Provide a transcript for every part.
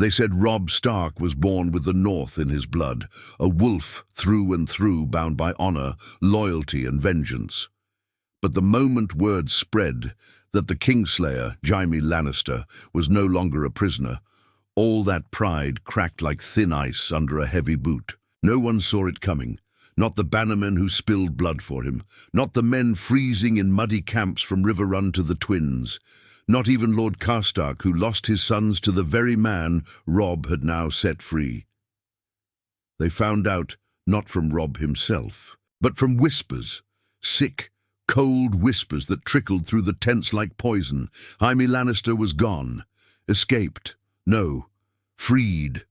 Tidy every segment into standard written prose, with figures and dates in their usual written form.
They said Robb Stark was born with the North in his blood, a wolf through and through, bound by honor, loyalty, and vengeance. But the moment word spread that the Kingslayer, Jaime Lannister, was no longer a prisoner, all that pride cracked like thin ice under a heavy boot. No one saw it coming. Not the bannermen who spilled blood for him, not the men freezing in muddy camps from River Run to the Twins, not even Lord Karstark, who lost his sons to the very man Robb had now set free. They found out not from Robb himself, but from whispers, sick, cold whispers that trickled through the tents like poison. Jaime Lannister was gone, escaped, no, freed.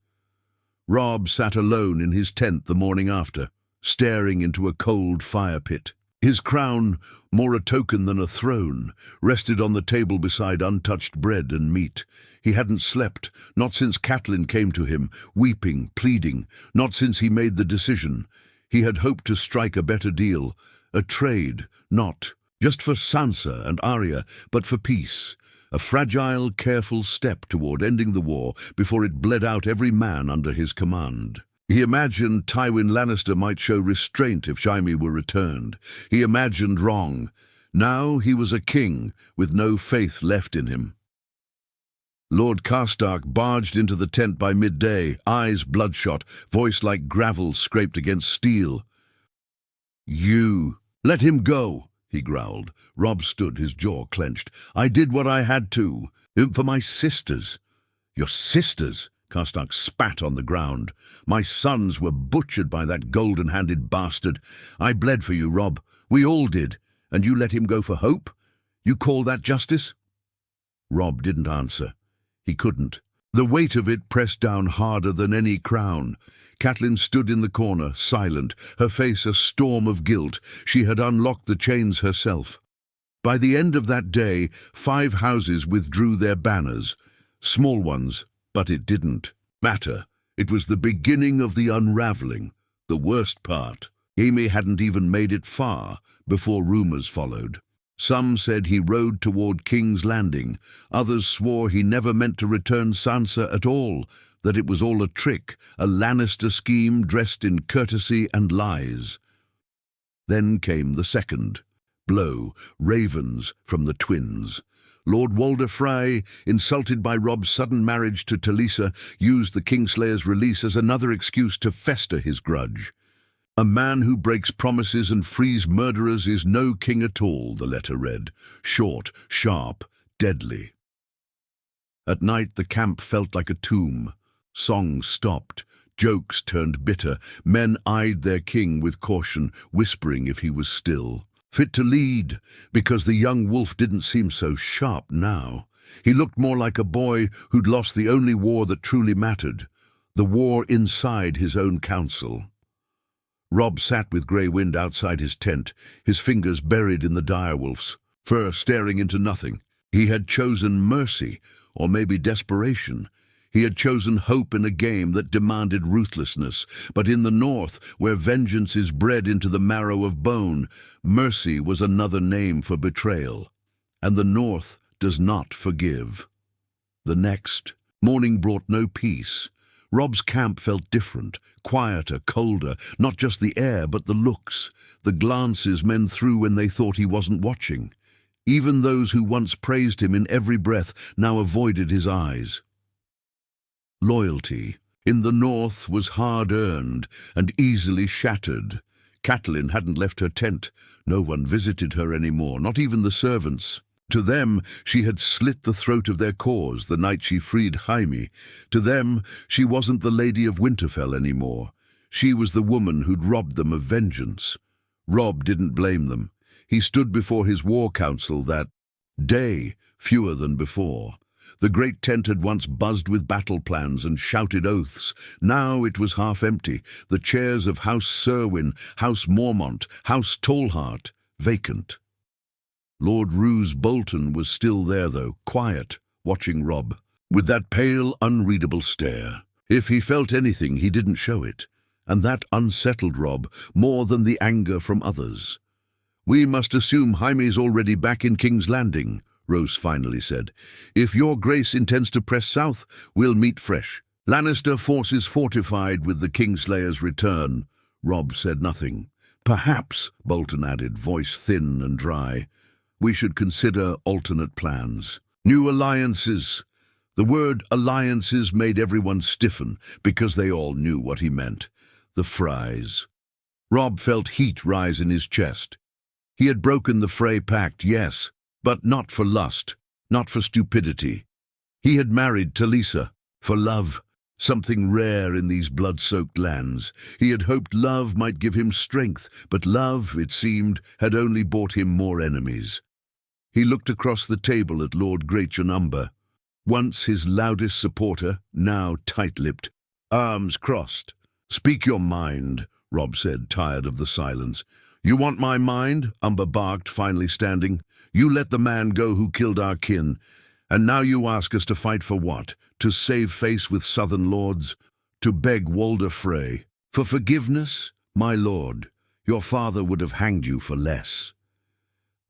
Robb sat alone in his tent the morning after, staring into a cold fire pit. His crown, more a token than a throne, rested on the table beside untouched bread and meat. He hadn't slept, not since Catelyn came to him, weeping, pleading, not since he made the decision. He had hoped to strike a better deal, a trade, not just for Sansa and Arya, but for peace. A fragile, careful step toward ending the war before it bled out every man under his command. He imagined Tywin Lannister might show restraint if Jaime were returned. He imagined wrong. Now he was a king with no faith left in him. Lord Karstark barged into the tent by midday, eyes bloodshot, voice like gravel scraped against steel. "You, let him go," he growled. Robb stood, his jaw clenched. "I did what I had to, for my sisters." "Your sisters?" Karstark spat on the ground. "My sons were butchered by that golden-handed bastard. I bled for you, Robb. We all did. And you let him go for hope? You call that justice?" Robb didn't answer. He couldn't. The weight of it pressed down harder than any crown. Catelyn stood in the corner, silent, her face a storm of guilt. She had unlocked the chains herself. By the end of that day, 5 houses withdrew their banners. Small ones, but it didn't matter. It was the beginning of the unraveling, the worst part. Jaime hadn't even made it far before rumors followed. Some said he rode toward King's Landing. Others swore he never meant to return Sansa at all, that it was all a trick, a Lannister scheme dressed in courtesy and lies. Then came the second blow, ravens from the twins. Lord Walder Frey, insulted by Robb's sudden marriage to Talisa, used the Kingslayer's release as another excuse to fester his grudge. "A man who breaks promises and frees murderers is no king at all," the letter read. Short, sharp, deadly. At night the camp felt like a tomb. Songs stopped. Jokes turned bitter. Men eyed their king with caution, whispering if he was still fit to lead, because the young wolf didn't seem so sharp now. He looked more like a boy who'd lost the only war that truly mattered, the war inside his own council. Robb sat with Grey Wind outside his tent, his fingers buried in the direwolf's, fur staring into nothing. He had chosen mercy, or maybe desperation. He had chosen hope in a game that demanded ruthlessness. But in the North, where vengeance is bred into the marrow of bone, mercy was another name for betrayal. And the North does not forgive. The next morning brought no peace. Robb's camp felt different, quieter, colder, not just the air, but the looks, the glances men threw when they thought he wasn't watching. Even those who once praised him in every breath now avoided his eyes. Loyalty in the North was hard-earned and easily shattered. Catelyn hadn't left her tent. No one visited her anymore, not even the servants. To them, she had slit the throat of their cause the night she freed Jaime. To them, she wasn't the Lady of Winterfell anymore. She was the woman who'd robbed them of vengeance. Robb didn't blame them. He stood before his war council that day, fewer than before. The great tent had once buzzed with battle plans and shouted oaths. Now it was half empty, the chairs of House Serwyn, House Mormont, House Tallheart, vacant. Lord Roose Bolton was still there, though, quiet, watching Robb, with that pale, unreadable stare. If he felt anything, he didn't show it, and that unsettled Robb more than the anger from others. "We must assume Jaime's already back in King's Landing," Rose finally said. "If your grace intends to press south, we'll meet fresh. Lannister forces fortified with the Kingslayer's return." Robb said nothing. "Perhaps," Bolton added, voice thin and dry, "we should consider alternate plans. New alliances." The word alliances made everyone stiffen, because they all knew what he meant. The Freys. Robb felt heat rise in his chest. He had broken the Frey pact, yes, but not for lust, not for stupidity. He had married Talisa for love, something rare in these blood-soaked lands. He had hoped love might give him strength, but love, it seemed, had only brought him more enemies. He looked across the table at Lord Greatjon Umber, once his loudest supporter, now tight-lipped, arms crossed. "Speak your mind," Robb said, tired of the silence. "You want my mind?" Umber barked, finally standing. "You let the man go who killed our kin, and now you ask us to fight for what? To save face with southern lords? To beg Walder Frey for forgiveness? My lord, your father would have hanged you for less."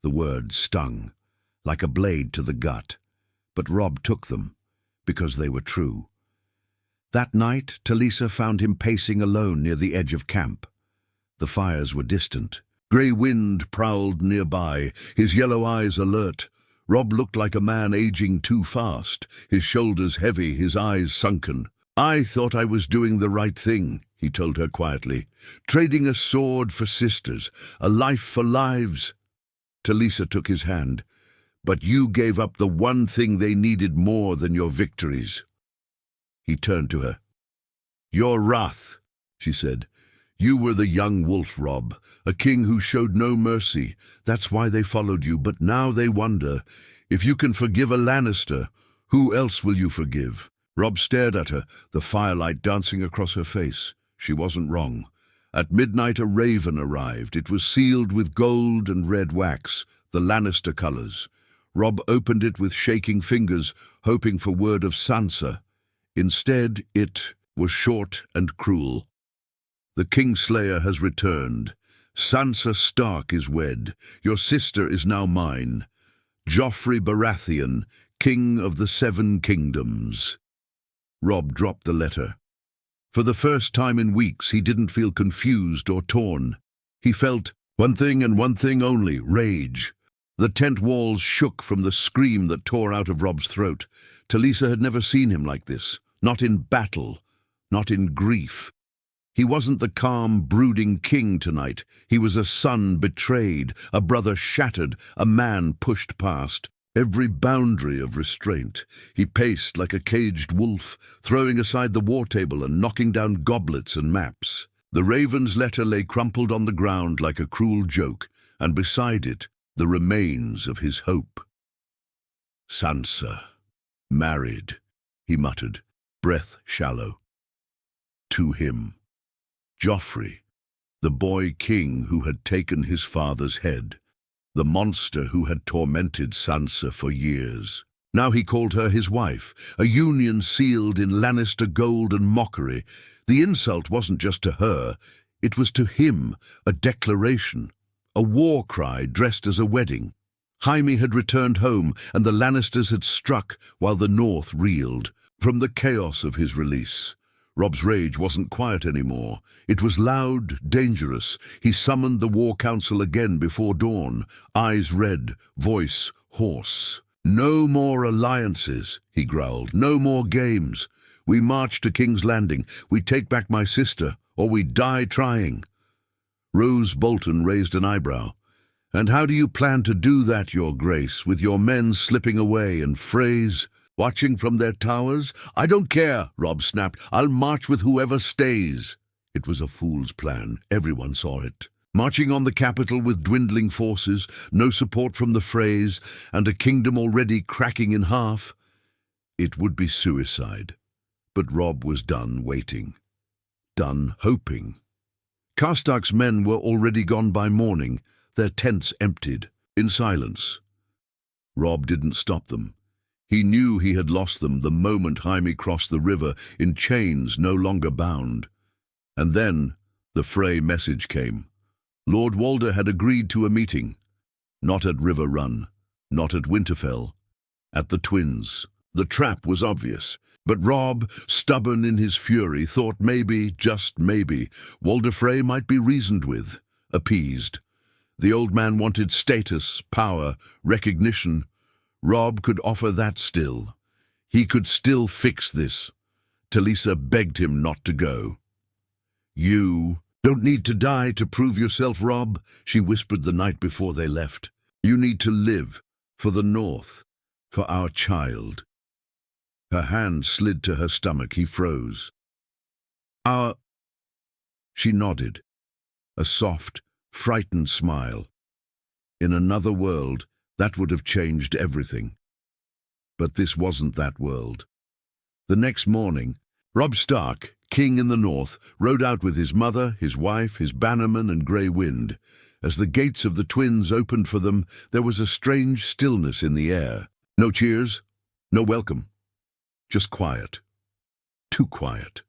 The words stung, like a blade to the gut, but Robb took them, because they were true. That night, Talisa found him pacing alone near the edge of camp. The fires were distant. Grey wind prowled nearby, his yellow eyes alert. Robb looked like a man aging too fast, his shoulders heavy, his eyes sunken. "I thought I was doing the right thing," he told her quietly. "Trading a sword for sisters, a life for lives." Talisa took his hand. "But you gave up the one thing they needed more than your victories." He turned to her. "Your wrath," she said. "You were the young wolf, Robb, a king who showed no mercy. That's why they followed you, but now they wonder, if you can forgive a Lannister, who else will you forgive?" Robb stared at her, the firelight dancing across her face. She wasn't wrong. At midnight a raven arrived. It was sealed with gold and red wax, the Lannister colours. Robb opened it with shaking fingers, hoping for word of Sansa. Instead, it was short and cruel. "The Kingslayer has returned. Sansa Stark is wed. Your sister is now mine. Joffrey Baratheon, King of the Seven Kingdoms." Robb dropped the letter. For the first time in weeks, he didn't feel confused or torn. He felt one thing and one thing only: rage. The tent walls shook from the scream that tore out of Robb's throat. Talisa had never seen him like this, not in battle, not in grief. He wasn't the calm, brooding king tonight. He was a son betrayed, a brother shattered, a man pushed past every boundary of restraint. He paced like a caged wolf, throwing aside the war table and knocking down goblets and maps. The raven's letter lay crumpled on the ground like a cruel joke, and beside it, the remains of his hope. "Sansa, married," he muttered, breath shallow. To him. Joffrey, the boy king who had taken his father's head, the monster who had tormented Sansa for years. Now he called her his wife, a union sealed in Lannister gold and mockery. The insult wasn't just to her, it was to him, a declaration, a war cry dressed as a wedding. Jaime had returned home, and the Lannisters had struck while the North reeled from the chaos of his release. Robb's rage wasn't quiet anymore. It was loud, dangerous. He summoned the War Council again before dawn, eyes red, voice hoarse. "No more alliances," he growled. "No more games. We march to King's Landing. We take back my sister, or we die trying." Rose Bolton raised an eyebrow. "And how do you plan to do that, Your Grace, with your men slipping away and Freys watching from their towers?" "I don't care," Robb snapped. "I'll march with whoever stays." It was a fool's plan. Everyone saw it. Marching on the capital with dwindling forces, no support from the Freys, and a kingdom already cracking in half. It would be suicide. But Robb was done waiting. Done hoping. Karstark's men were already gone by morning, their tents emptied, in silence. Robb didn't stop them. He knew he had lost them the moment Jaime crossed the river in chains no longer bound. And then the Frey message came. Lord Walder had agreed to a meeting, not at River Run, Not at Winterfell. At the twins. The trap was obvious. But Robb, stubborn in his fury, thought maybe, just maybe, Walder Frey might be reasoned with, appeased. The old man wanted status, power, recognition. Robb could offer that still. He could still fix this. Talisa begged him not to go. "You don't need to die to prove yourself, Robb," she whispered the night before they left. "You need to live, for the North, for our child." Her hand slid to her stomach. He froze. "Our—" She nodded, a soft, frightened smile. In another world, that would have changed everything. But this wasn't that world. The next morning, Robb Stark, king in the north, rode out with his mother, his wife, his bannerman, and Grey Wind. As the gates of the twins opened for them, there was a strange stillness in the air. No cheers, no welcome. Just quiet. Too quiet.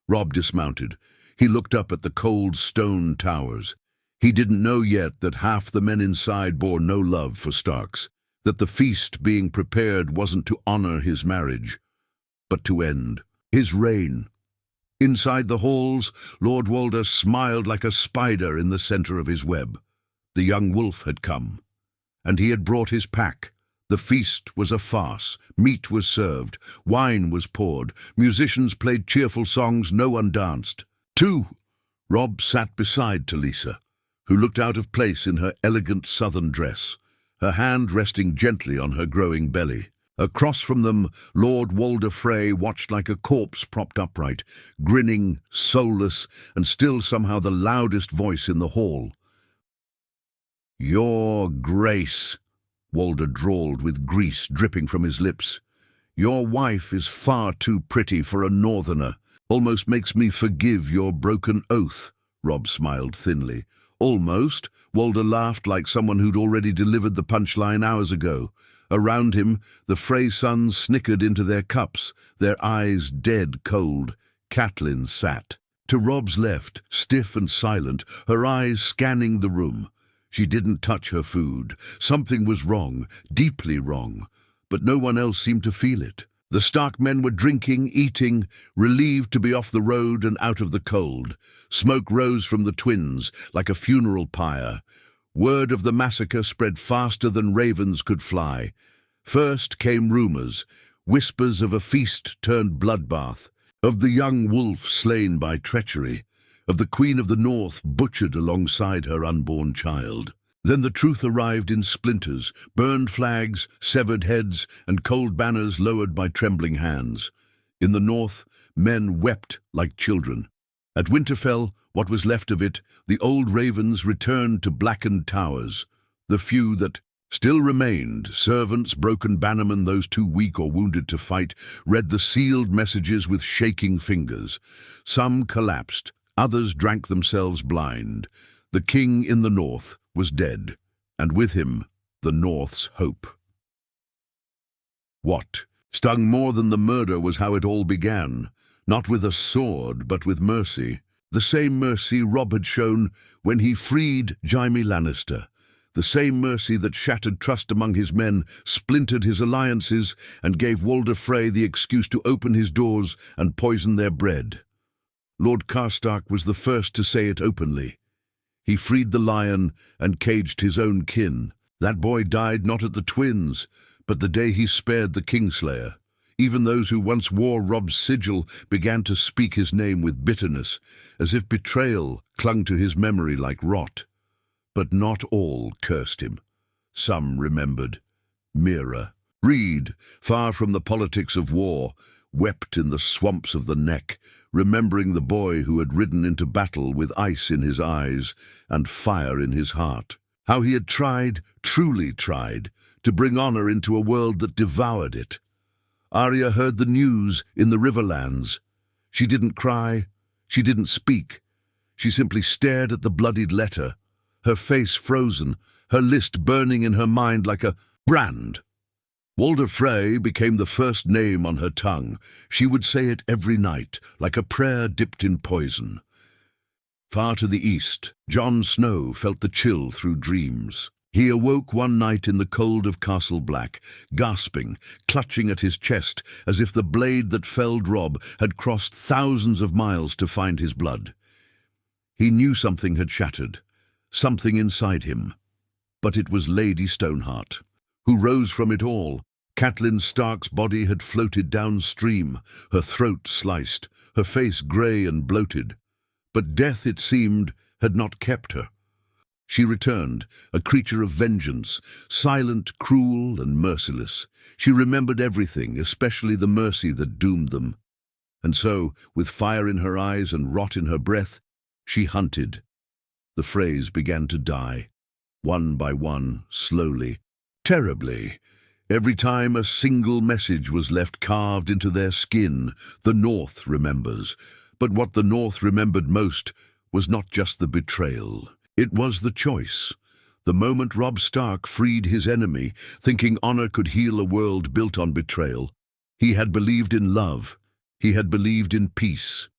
Robb dismounted. He looked up at the cold stone towers. He didn't know yet that half the men inside bore no love for Starks, that the feast being prepared wasn't to honor his marriage, but to end his reign. Inside the halls, Lord Walder smiled like a spider in the center of his web. The young wolf had come, and he had brought his pack. The feast was a farce. Meat was served, wine was poured, musicians played cheerful songs, no one danced. Robb sat beside Talisa, who looked out of place in her elegant southern dress, her hand resting gently on her growing belly. Across from them, Lord Walder Frey watched like a corpse propped upright, grinning, soulless, and still somehow the loudest voice in the hall. "Your Grace," Walder drawled with grease dripping from his lips. "Your wife is far too pretty for a northerner. Almost makes me forgive your broken oath." Robb smiled thinly. "Almost?" Walder laughed like someone who'd already delivered the punchline hours ago. Around him, the Frey sons snickered into their cups, their eyes dead cold. Catelyn sat. To Robb's left, stiff and silent, her eyes scanning the room. She didn't touch her food. Something was wrong, deeply wrong, but no one else seemed to feel it. The Stark men were drinking, eating, relieved to be off the road and out of the cold. Smoke rose from the twins like a funeral pyre. Word of the massacre spread faster than ravens could fly. First came rumors, whispers of a feast turned bloodbath, of the young wolf slain by treachery, of the Queen of the North butchered alongside her unborn child. Then the truth arrived in splinters, burned flags, severed heads, and cold banners lowered by trembling hands. In the north, men wept like children. At Winterfell, what was left of it, the old ravens returned to blackened towers. The few that still remained, servants, broken bannermen, those too weak or wounded to fight, read the sealed messages with shaking fingers. Some collapsed, others drank themselves blind. The king in the north was dead, and with him, the North's hope. What stung more than the murder was how it all began, not with a sword, but with mercy. The same mercy Robb had shown when he freed Jaime Lannister, the same mercy that shattered trust among his men, splintered his alliances, and gave Walder Frey the excuse to open his doors and poison their bread. Lord Karstark was the first to say it openly. He freed the lion and caged his own kin. That boy died not at the twins, but the day he spared the Kingslayer. Even those who once wore Robb's sigil began to speak his name with bitterness, as if betrayal clung to his memory like rot. But not all cursed him. Some remembered. Mira, Reed, far from the politics of war, wept in the swamps of the neck, remembering the boy who had ridden into battle with ice in his eyes and fire in his heart. How he had tried, truly tried, to bring honor into a world that devoured it. Arya heard the news in the Riverlands. She didn't cry, she didn't speak. She simply stared at the bloodied letter, her face frozen, her list burning in her mind like a brand. Walder Frey became the first name on her tongue. She would say it every night, like a prayer dipped in poison. Far to the east, Jon Snow felt the chill through dreams. He awoke one night in the cold of Castle Black, gasping, clutching at his chest as if the blade that felled Robb had crossed thousands of miles to find his blood. He knew something had shattered, something inside him. But it was Lady Stoneheart, who rose from it all. Catelyn Stark's body had floated downstream, her throat sliced, her face grey and bloated. But death, it seemed, had not kept her. She returned, a creature of vengeance, silent, cruel, and merciless. She remembered everything, especially the mercy that doomed them. And so, with fire in her eyes and rot in her breath, she hunted. The Freys began to die, one by one, slowly, terribly. Every time a single message was left carved into their skin, the North remembers. But what the North remembered most was not just the betrayal. It was the choice. The moment Robb Stark freed his enemy, thinking honor could heal a world built on betrayal, he had believed in love. He had believed in peace.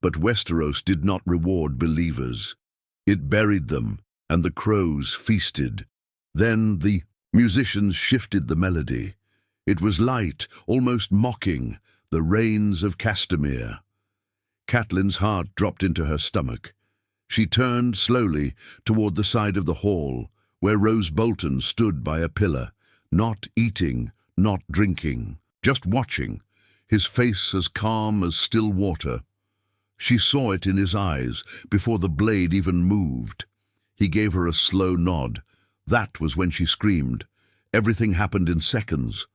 But Westeros did not reward believers. It buried them, and the crows feasted. Then the musicians shifted the melody. It was light, almost mocking, the rains of Castamere. Catelyn's heart dropped into her stomach. She turned slowly toward the side of the hall, where Roose Bolton stood by a pillar, not eating, not drinking, just watching, his face as calm as still water. She saw it in his eyes before the blade even moved. He gave her a slow nod. That was when she screamed. Everything happened in seconds.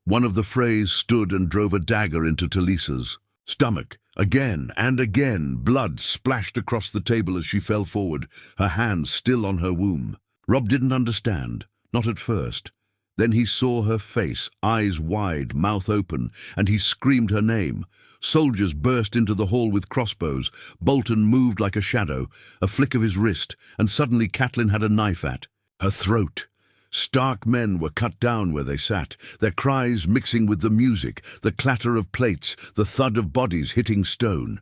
One of the Freys stood and drove a dagger into Talisa's stomach. Again and again, blood splashed across the table as she fell forward, her hand still on her womb. Robb didn't understand, not at first. Then he saw her face, eyes wide, mouth open, and he screamed her name. Soldiers burst into the hall with crossbows. Bolton moved like a shadow, a flick of his wrist, and suddenly Catelyn had a knife at her throat. Stark men were cut down where they sat, their cries mixing with the music, the clatter of plates, the thud of bodies hitting stone.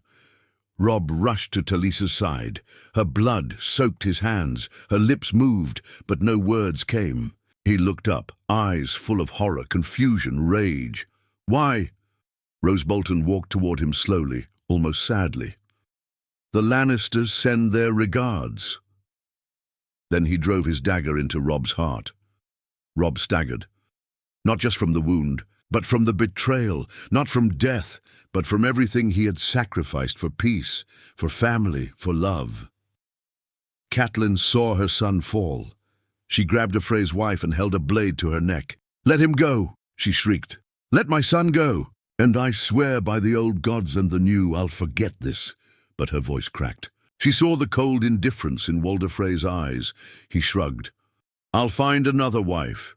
Robb rushed to Talisa's side. Her blood soaked his hands, her lips moved, but no words came. He looked up, eyes full of horror, confusion, rage. "Why?" Roose Bolton walked toward him slowly, almost sadly. "The Lannisters send their regards." Then he drove his dagger into Robb's heart. Robb staggered, not just from the wound, but from the betrayal, not from death, but from everything he had sacrificed for peace, for family, for love. Catelyn saw her son fall. She grabbed a Frey's wife and held a blade to her neck. "Let him go," she shrieked. "Let my son go. And I swear by the old gods and the new, I'll forget this." But her voice cracked. She saw the cold indifference in Walder Frey's eyes. He shrugged. "I'll find another wife."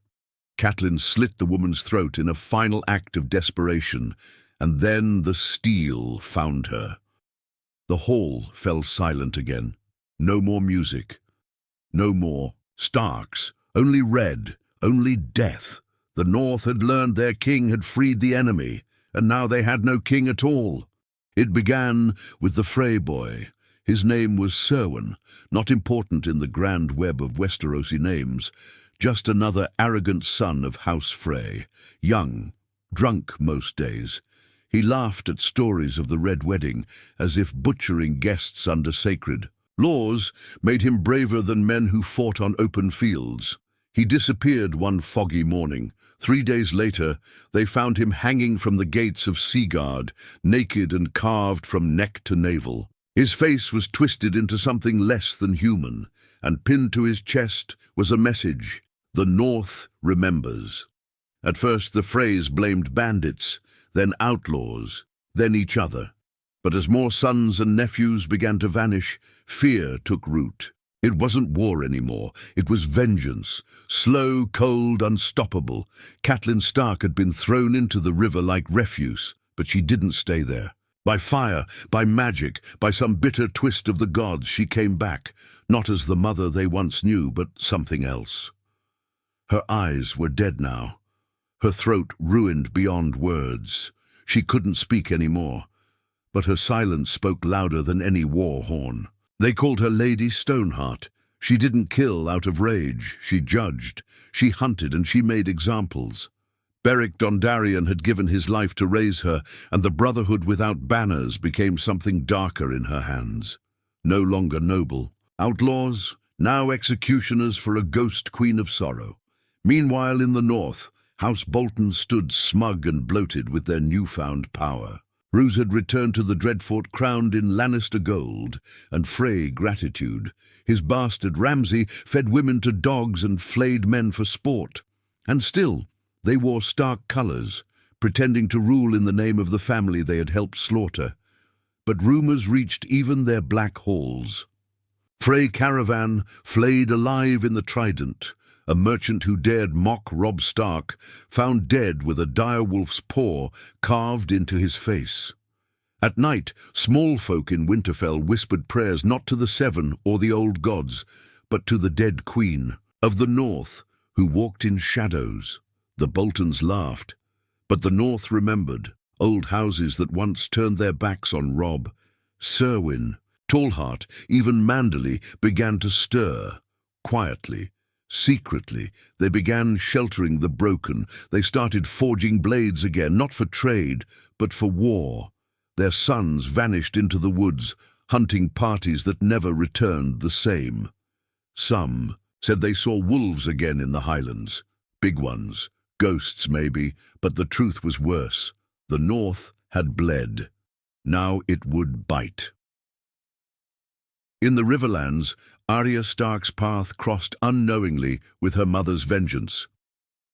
Catelyn slit the woman's throat in a final act of desperation, and then the steel found her. The hall fell silent again. No more music. No more Starks. Only red. Only death. The North had learned their king had freed the enemy, and now they had no king at all. It began with the Frey boy. His name was Serwyn, not important in the grand web of Westerosi names, just another arrogant son of House Frey, young, drunk most days. He laughed at stories of the Red Wedding, as if butchering guests under sacred laws made him braver than men who fought on open fields. He disappeared one foggy morning. 3 days later, they found him hanging from the gates of Seaguard, naked and carved from neck to navel. His face was twisted into something less than human, and pinned to his chest was a message: "The North remembers." At first the Freys blamed bandits, then outlaws, then each other. But as more sons and nephews began to vanish, fear took root. It wasn't war anymore, it was vengeance. Slow, cold, unstoppable. Catelyn Stark had been thrown into the river like refuse, but she didn't stay there. By fire, by magic, by some bitter twist of the gods, she came back, not as the mother they once knew, but something else. Her eyes were dead now, her throat ruined beyond words. She couldn't speak anymore, but her silence spoke louder than any war horn. They called her Lady Stoneheart. She didn't kill out of rage, she judged, she hunted and she made examples. Beric Dondarrion had given his life to raise her, and the Brotherhood without banners became something darker in her hands. No longer noble. Outlaws, now executioners for a ghost queen of sorrow. Meanwhile, in the north, House Bolton stood smug and bloated with their newfound power. Roose had returned to the Dreadfort crowned in Lannister gold and Frey gratitude. His bastard Ramsay fed women to dogs and flayed men for sport. And still, they wore stark colours, pretending to rule in the name of the family they had helped slaughter. But rumours reached even their black halls. Frey Caravan, flayed alive in the Trident, a merchant who dared mock Robb Stark, found dead with a direwolf's paw carved into his face. At night, small folk in Winterfell whispered prayers not to the Seven or the old gods, but to the dead queen of the North, who walked in shadows. The Boltons laughed, but the North remembered, old houses that once turned their backs on Robb. Cerwyn, Tallheart, even Manderley began to stir. Quietly, secretly, they began sheltering the broken. They started forging blades again, not for trade, but for war. Their sons vanished into the woods, hunting parties that never returned the same. Some said they saw wolves again in the Highlands. Big ones, ghosts maybe, but the truth was worse. The North had bled. Now it would bite. In the Riverlands, Arya Stark's path crossed unknowingly with her mother's vengeance.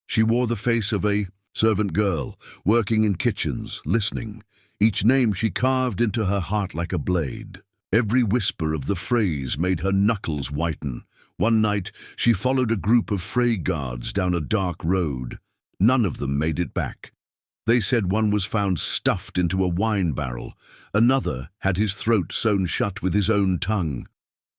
She wore the face of a servant girl, working in kitchens, listening. Each name she carved into her heart like a blade. Every whisper of the phrase made her knuckles whiten. One night, she followed a group of Frey guards down a dark road. None of them made it back. They said one was found stuffed into a wine barrel. Another had his throat sewn shut with his own tongue.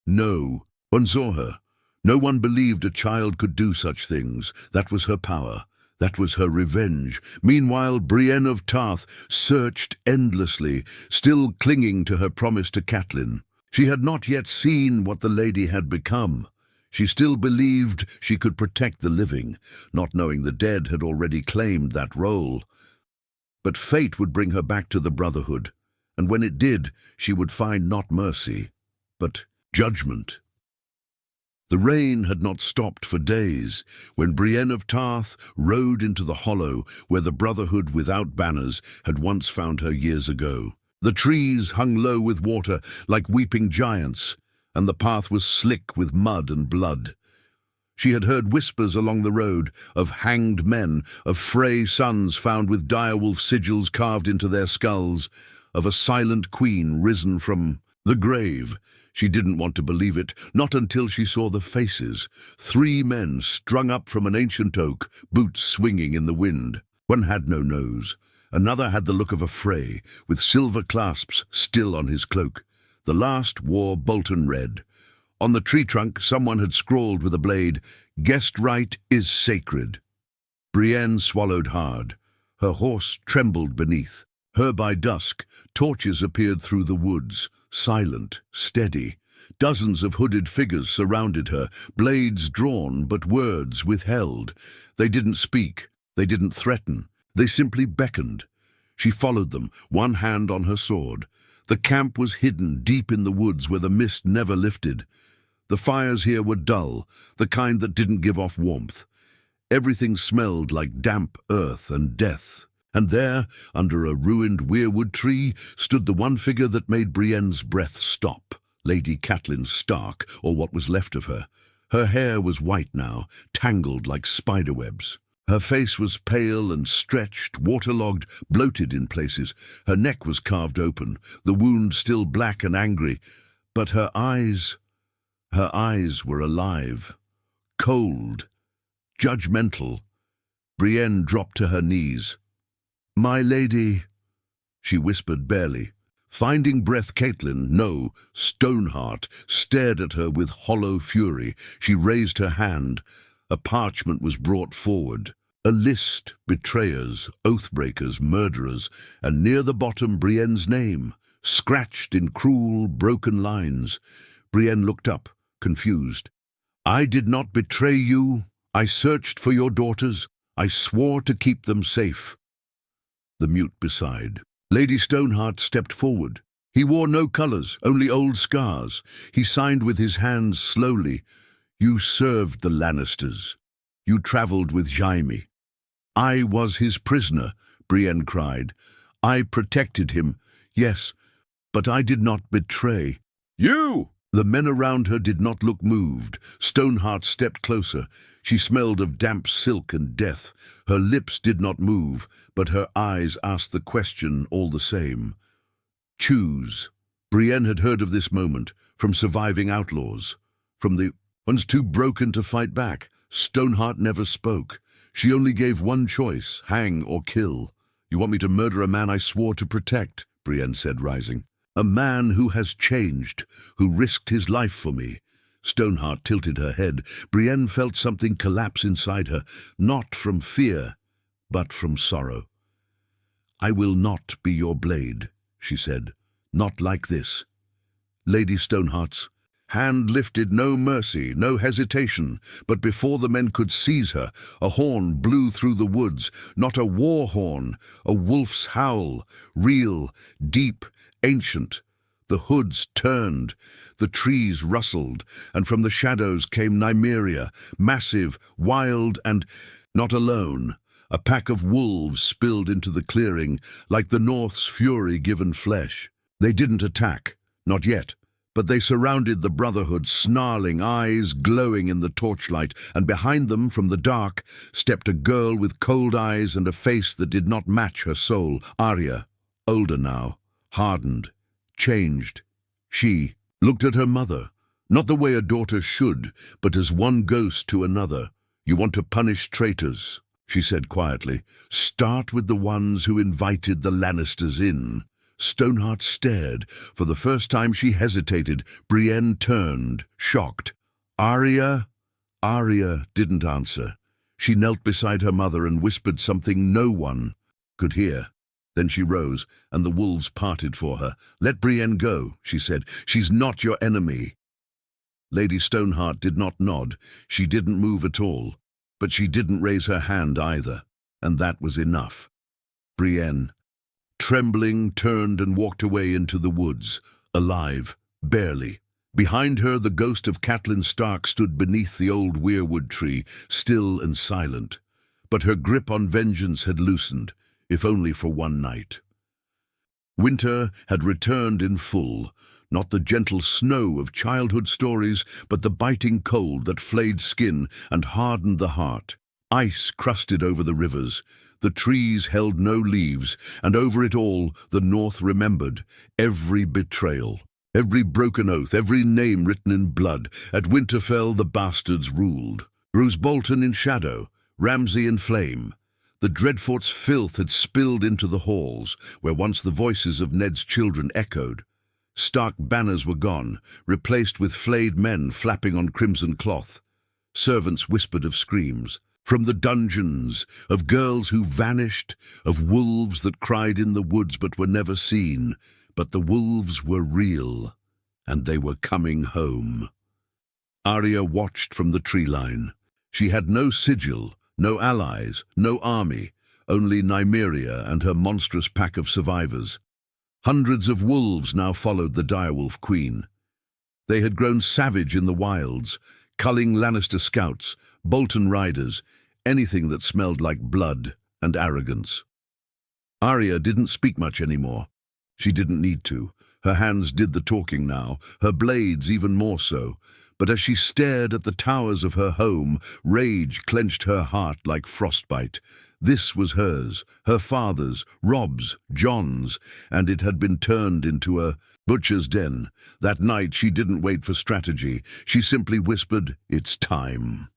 No one saw her. No one believed a child could do such things. That was her power. That was her revenge. Meanwhile, Brienne of Tarth searched endlessly, still clinging to her promise to Catelyn. She had not yet seen what the lady had become. She still believed she could protect the living, not knowing the dead had already claimed that role. But fate would bring her back to the Brotherhood, and when it did, she would find not mercy, but judgment. The rain had not stopped for days when Brienne of Tarth rode into the hollow where the Brotherhood without banners had once found her years ago. The trees hung low with water like weeping giants, and the path was slick with mud and blood. She had heard whispers along the road of hanged men, of Frey sons found with direwolf sigils carved into their skulls, of a silent queen risen from the grave. She didn't want to believe it, not until she saw the faces. 3 men strung up from an ancient oak, boots swinging in the wind. One had no nose. Another had the look of a Frey, with silver clasps still on his cloak. The last wore Bolton red. On the tree trunk, someone had scrawled with a blade, "Guest right is sacred." Brienne swallowed hard. Her horse trembled beneath. Her by dusk, torches appeared through the woods, silent, steady. Dozens of hooded figures surrounded her, blades drawn but words withheld. They didn't speak, they didn't threaten, they simply beckoned. She followed them, one hand on her sword. The camp was hidden deep in the woods where the mist never lifted. The fires here were dull, the kind that didn't give off warmth. Everything smelled like damp earth and death. And there, under a ruined weirwood tree, stood the one figure that made Brienne's breath stop, Lady Catelyn Stark, or what was left of her. Her hair was white now, tangled like spiderwebs. Her face was pale and stretched, waterlogged, bloated in places. Her neck was carved open, the wound still black and angry. But her eyes were alive, cold, judgmental. Brienne dropped to her knees. "My lady," she whispered barely. Finding breath, Catelyn, no, Stoneheart, stared at her with hollow fury. She raised her hand. A parchment was brought forward. A list, betrayers, oathbreakers, murderers, and near the bottom Brienne's name, scratched in cruel, broken lines. Brienne looked up, confused. I did not betray you. I searched for your daughters. I swore to keep them safe. The mute beside. Lady Stoneheart stepped forward. He wore no colours, only old scars. He signed with his hands slowly. You served the Lannisters. You travelled with Jaime. I was his prisoner, Brienne cried. I protected him, yes, but I did not betray. You! The men around her did not look moved. Stoneheart stepped closer. She smelled of damp silk and death. Her lips did not move, but her eyes asked the question all the same. Choose. Brienne had heard of this moment, from surviving outlaws, from the ones too broken to fight back. Stoneheart never spoke. She only gave one choice, hang or kill. You want me to murder a man I swore to protect, Brienne said, rising. A man who has changed, who risked his life for me. Stoneheart tilted her head. Brienne felt something collapse inside her, not from fear, but from sorrow. I will not be your blade, she said. Not like this. Lady Stoneheart's hand lifted, no mercy, no hesitation, but before the men could seize her, a horn blew through the woods, not a war horn, a wolf's howl, real, deep, ancient. The hoods turned, the trees rustled, and from the shadows came Nymeria, massive, wild, and not alone. A pack of wolves spilled into the clearing, like the North's fury given flesh. They didn't attack, not yet, but they surrounded the Brotherhood, snarling, eyes glowing in the torchlight, and behind them, from the dark, stepped a girl with cold eyes and a face that did not match her soul. Arya, older now, hardened, changed. She looked at her mother, not the way a daughter should, but as one ghost to another. You want to punish traitors, she said quietly. Start with the ones who invited the Lannisters in. Stoneheart stared. For the first time she hesitated. Brienne turned, shocked. Arya? Arya didn't answer. She knelt beside her mother and whispered something no one could hear. Then she rose, and the wolves parted for her. Let Brienne go, she said. She's not your enemy. Lady Stoneheart did not nod. She didn't move at all. But she didn't raise her hand either, and that was enough. Brienne, trembling, turned and walked away into the woods, alive, barely. Behind her, the ghost of Catelyn Stark stood beneath the old weirwood tree, still and silent. But her grip on vengeance had loosened, if only for one night. Winter had returned in full, not the gentle snow of childhood stories, but the biting cold that flayed skin and hardened the heart. Ice crusted over the rivers. The trees held no leaves, and over it all the North remembered every betrayal, every broken oath, every name written in blood. At Winterfell the bastards ruled. Roose Bolton in shadow, Ramsay in flame. The Dreadfort's filth had spilled into the halls, where once the voices of Ned's children echoed. Stark banners were gone, replaced with flayed men flapping on crimson cloth. Servants whispered of screams. From the dungeons, of girls who vanished, of wolves that cried in the woods but were never seen. But the wolves were real, and they were coming home. Arya watched from the tree line. She had no sigil, no allies, no army, only Nymeria and her monstrous pack of survivors. Hundreds of wolves now followed the direwolf queen. They had grown savage in the wilds, culling Lannister scouts, Bolton riders, anything that smelled like blood and arrogance. Arya didn't speak much anymore. She didn't need to. Her hands did the talking now, her blades even more so. But as she stared at the towers of her home, rage clenched her heart like frostbite. This was hers, her father's, Robb's, John's, and it had been turned into a butcher's den. That night she didn't wait for strategy. She simply whispered, "It's time."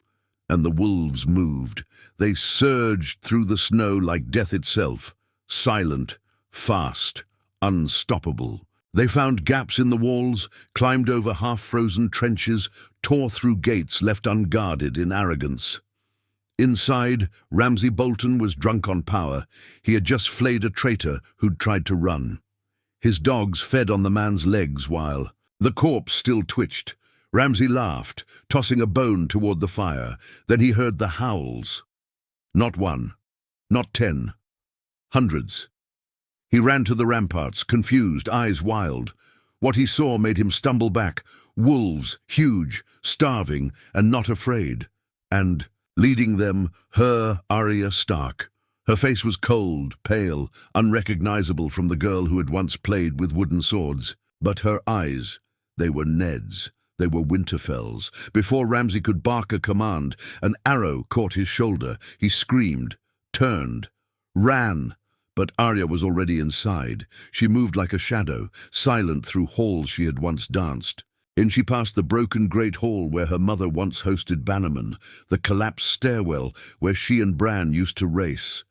And the wolves moved. They surged through the snow like death itself, silent, fast, unstoppable. They found gaps in the walls, climbed over half-frozen trenches, tore through gates left unguarded in arrogance. Inside, Ramsay Bolton was drunk on power. He had just flayed a traitor who'd tried to run. His dogs fed on the man's legs while the corpse still twitched. Ramsay laughed, tossing a bone toward the fire. Then he heard the howls. Not one, not 10, hundreds. He ran to the ramparts, confused, eyes wild. What he saw made him stumble back. Wolves, huge, starving, and not afraid. And, leading them, her Arya Stark. Her face was cold, pale, unrecognizable from the girl who had once played with wooden swords. But her eyes, they were Ned's. They were Winterfell's. Before Ramsay could bark a command, an arrow caught his shoulder. He screamed, turned, ran. But Arya was already inside. She moved like a shadow, silent through halls she had once danced. In she passed the broken great hall where her mother once hosted bannermen, the collapsed stairwell where she and Bran used to race.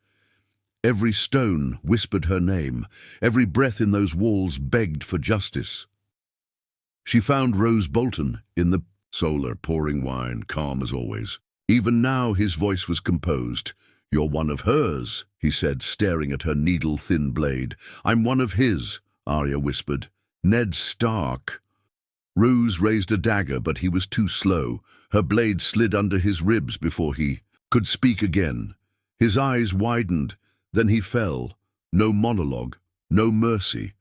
Every stone whispered her name. Every breath in those walls begged for justice. She found Rose Bolton in the solar, pouring wine, calm as always. Even now his voice was composed. "You're one of hers," he said, staring at her needle-thin blade. "I'm one of his," Arya whispered. "Ned Stark." Rose raised a dagger, but he was too slow. Her blade slid under his ribs before he could speak again. His eyes widened, then he fell. No monologue, no mercy.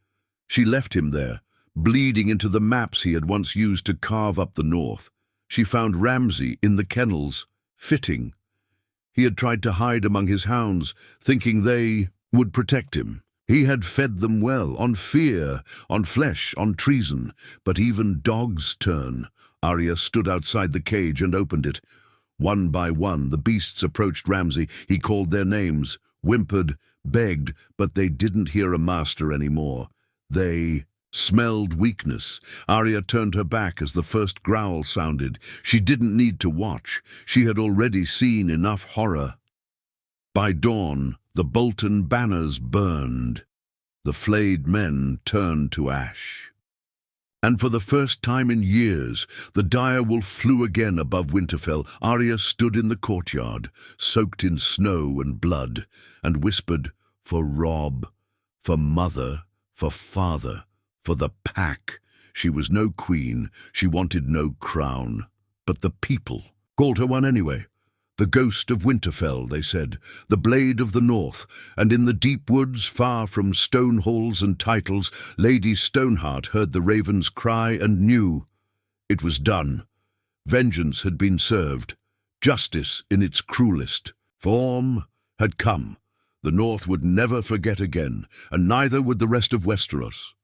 She left him there, bleeding into the maps he had once used to carve up the north. She found Ramsay in the kennels, fitting. He had tried to hide among his hounds, thinking they would protect him. He had fed them well, on fear, on flesh, on treason. But even dogs turn. Arya stood outside the cage and opened it. One by one, the beasts approached Ramsay. He called their names, whimpered, begged, but they didn't hear a master anymore. They smelled weakness. Arya turned her back as the first growl sounded. She didn't need to watch. She had already seen enough horror. By dawn, the Bolton banners burned. The flayed men turned to ash. And for the first time in years, the direwolf flew again above Winterfell. Arya stood in the courtyard, soaked in snow and blood, and whispered, "For Robb, for mother, for father, for the pack." She was no queen, she wanted no crown. But the people called her one anyway. The ghost of Winterfell, they said, the blade of the north, and in the deep woods, far from stone halls and titles, Lady Stoneheart heard the ravens cry and knew. It was done. Vengeance had been served. Justice in its cruelest form had come. The north would never forget again, and neither would the rest of Westeros.